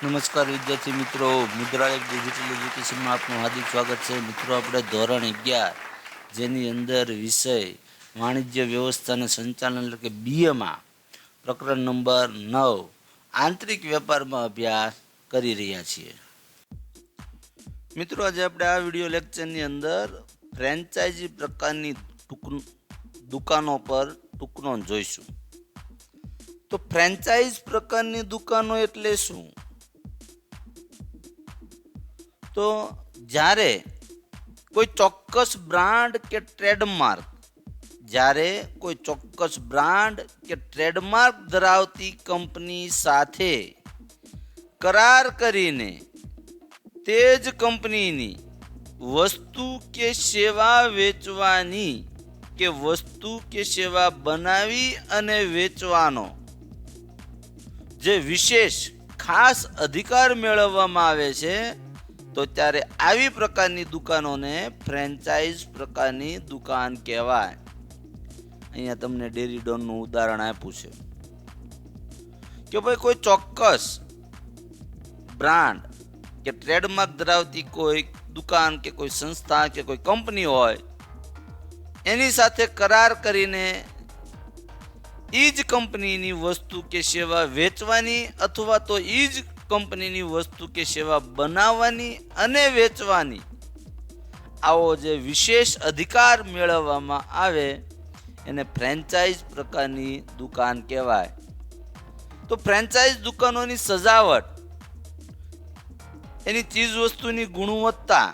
નમસ્કાર વિદ્યાર્થી મિત્રો, મુદ્રાલય ડિજિટલ એજ્યુકેશનમાં આપનું હાર્દિક સ્વાગત છે. મિત્રો, આપણે ધોરણ 11 જેની અંદર વિષય વાણિજ્ય વ્યવસ્થા અને સંચાલન એટલે કે બીએમાં પ્રકરણ નંબર 9 આંતરિક વેપારમાં અભ્યાસ કરી રહ્યા છીએ. મિત્રો, આજે આપણે આ વિડીયો લેક્ચરની અંદર ફ્રેન્ચાઇઝી પ્રકારની દુકાનો પર ટૂંકનો જોઈશું. તો ફ્રેન્ચાઇઝ પ્રકારની દુકાનો એટલે શું? તો જ્યારે કોઈ ચોક્કસ બ્રાન્ડ કે ટ્રેડમાર્ક ધરાવતી કંપની સાથે કરાર કરીને તે જ કંપનીની વસ્તુ કે સેવા વેચવાની કે વસ્તુ કે સેવા બનાવી અને વેચવાનો જે વિશેષ ખાસ અધિકાર મેળવવામાં આવે છે, તો ત્યારે આવી પ્રકારની દુકાનોને ફ્રેન્ચાઇઝ પ્રકારની દુકાન કહેવાય. અહીંયા તમને ડેરી ડોનનું ઉદાહરણ આપ્યું છે કે ભાઈ કોઈ ચોક્કસ બ્રાન્ડ કે ટ્રેડમાર્ક ધરાવતી કોઈ દુકાન કે કોઈ સંસ્થા કે કોઈ કંપની હોય, એની સાથે કરાર કરીને એ જ કંપનીની વસ્તુ કે સેવા વેચવાની અથવા તો એ જ કંપનીની વસ્તુ કે સેવા બનાવવાની અને વેચવાની આવો જે વિશેષ અધિકાર મેળવવામાં આવે એને ફ્રેન્ચાઇઝ પ્રકારની દુકાન કહેવાય. તો ફ્રેન્ચાઇઝ દુકાનોની સજાવટ, એની ચીજ વસ્તુની ગુણવત્તા,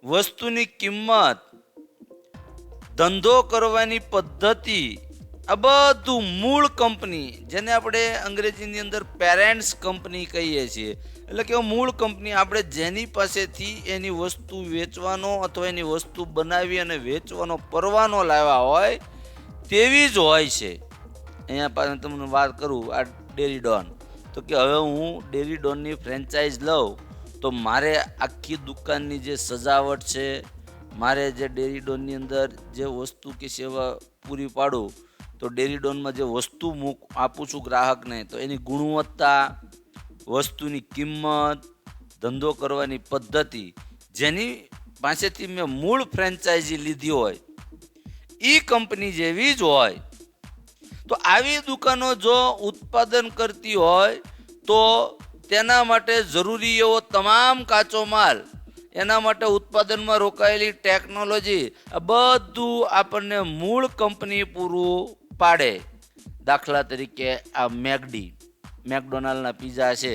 વસ્તુની કિંમત, ધંધો કરવાની પદ્ધતિ, આ બધું મૂળ કંપની, જેને આપણે અંગ્રેજીની અંદર પેરેન્ટ્સ કંપની કહીએ છીએ, એટલે કે મૂળ કંપની આપણે જેની પાસેથી એની વસ્તુ વેચવાનો અથવા એની વસ્તુ બનાવી અને વેચવાનો પરવાનો લાવ્યા હોય તેવી જ હોય છે. અહીંયા પાસે તમને વાત કરું, આ ડેરી ડોન, તો કે હવે હું ડેરી ડોનની ફ્રેન્ચાઇઝ લઉં તો મારે આખી દુકાનની જે સજાવટ છે, મારે જે ડેરી ડોનની અંદર જે વસ્તુ કે સેવા પૂરી પાડું, તો ડેરી ડોનમાં જે વસ્તુ આપું છું ગ્રાહકને, તો એની ગુણવત્તા, વસ્તુની કિંમત, ધંધો કરવાની પદ્ધતિ, જેની પાસેથી મેં મૂળ ફ્રેન્ચાઇઝી લીધી હોય એ કંપની જેવી જ હોય. તો આવી દુકાનો જો ઉત્પાદન કરતી હોય તો તેના માટે જરૂરી એવો તમામ કાચો માલ, એના માટે ઉત્પાદનમાં રોકાયેલી ટેકનોલોજી, આ બધું આપણને મૂળ કંપની પૂરું પાડે. દાખલા તરીકે આ મેકડોનાલ્ડના પીઝા છે,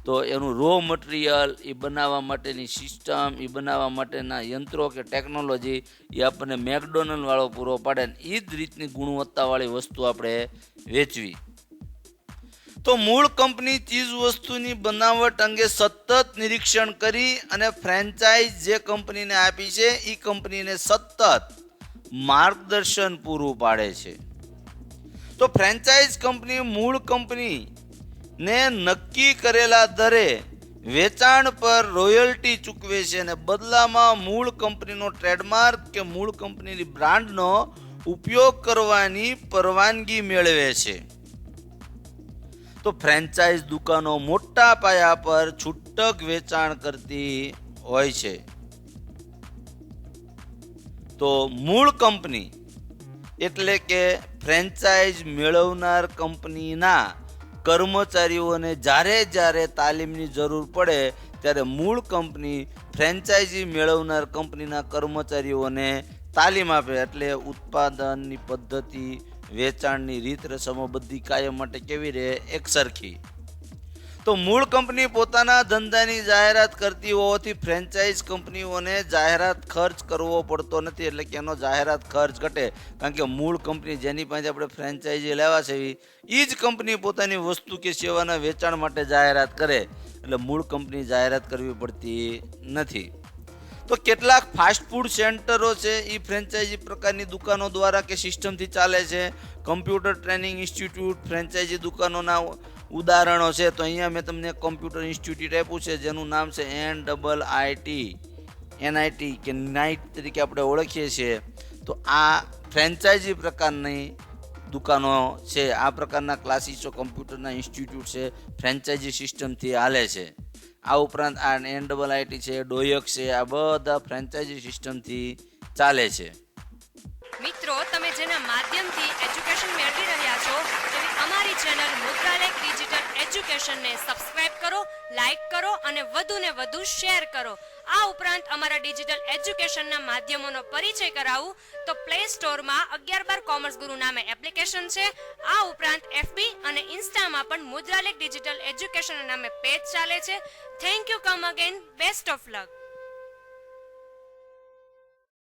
તો એનું રો મટીરિયલ, એ બનાવવા માટેની સિસ્ટમ, એ બનાવવા માટેના યંત્રો કે ટેકનોલોજી એ આપણને મેકડોનાલ્ડ વાળો પૂરો પાડે. એ જ રીતની ગુણવત્તાવાળી વસ્તુ આપણે વેચવી. તો મૂળ કંપની ચીજ વસ્તુની બનાવટ અંગે સતત નિરીક્ષણ કરી અને ફ્રેન્ચાઇઝ જે કંપનીને આપી છે એ કંપનીને સતત માર્ગદર્શન પૂરું પાડે છે. તો ફ્રેન્ચાઇઝ કંપની મૂળ કંપનીને નક્કી કરેલા દરે વેચાણ પર રોયલ્ટી ચૂકવે છે અને બદલામાં મૂળ કંપનીનો ટ્રેડમાર્ક કે મૂળ કંપનીની બ્રાન્ડનો ઉપયોગ કરવાની પરવાનગી મેળવે છે. તો ફ્રેન્ચાઇઝ દુકાનો મોટા પાયા પર છૂટક વેચાણ કરતી હોય છે. તો મૂળ કંપની એટલે કે ફ્રેન્ચાઇઝ મેળવનાર કંપનીના કર્મચારીઓને જ્યારે તાલીમની જરૂર પડે ત્યારે મૂળ કંપની ફ્રેન્ચાઇઝી મેળવનાર કંપનીના કર્મચારીઓને તાલીમ આપે. એટલે ઉત્પાદનની પદ્ધતિ, વેચાણની રીત રસમો બધી કાયમ માટે કેવી રહે? એકસરખી. તો મૂળ કંપની પોતાના ધંધાની જાહેરાત કરતી હોવાથી ફ્રેન્ચાઇઝ કંપનીઓને જાહેરાત ખર્ચ કરવો પડતો નથી, એટલે કે એનો જાહેરાત ખર્ચ ઘટે. કારણ કે મૂળ કંપની જેની પાસે આપણે ફ્રેન્ચાઇઝી લેવા છે એ જ કંપની પોતાની વસ્તુ કે સેવાના વેચાણ માટે જાહેરાત કરે, એટલે મૂળ કંપની જાહેરાત કરવી પડતી નથી. તો કેટલાક ફાસ્ટ ફૂડ સેન્ટરો છે એ ફ્રેન્ચાઇઝી પ્રકારની દુકાનો દ્વારા કે સિસ્ટમથી ચાલે છે. કમ્પ્યુટર ટ્રેનિંગ ઇન્સ્ટિટ્યૂટ ફ્રેન્ચાઇઝી દુકાનોના ઉદાહરણો છે. તો અહીંયા મેં તમને કમ્પ્યુટર ઇન્સ્ટિટ્યૂટ આપ્યું છે, જેનું નામ છે NIIT કે નાઇટ તરીકે આપણે ઓળખીએ છીએ. તો આ ફ્રેન્ચાઇઝી પ્રકારની દુકાનો છે, આ પ્રકારના ક્લાસીસો, કમ્પ્યુટરના ઇન્સ્ટિટ્યૂટ છે, ફ્રેન્ચાઇઝી સિસ્ટમથી હાલે છે. આ ઉપરાંત આ NIIT છે, ડોયક છે, આ બધા ફ્રેન્ચાઇઝી સિસ્ટમથી ચાલે છે. મિત્રો, તમે જેના માધ્યમથી એજ્યુકેશન મેળવી રહ્યા છો તેવી અમારી ચેનલ મુદ્રાલેખ ડિજિટલ એજ્યુકેશનને સબસ્ક્રાઇબ કરો, લાઈક કરો અને વધુને વધુ શેર કરો. આ ઉપરાંત અમારા ડિજિટલ એજ્યુકેશનના માધ્યમોનો પરિચય કરાવું તો પ્લે સ્ટોરમાં 11/12 કોમર્સ ગુરુ નામે એપ્લિકેશન છે. આ ઉપરાંત FB અને ઇન્સ્ટામાં પણ મુદ્રાલેખ ડિજિટલ એજ્યુકેશન નામે પેજ ચાલે છે. Thank you. Come again. Best of luck.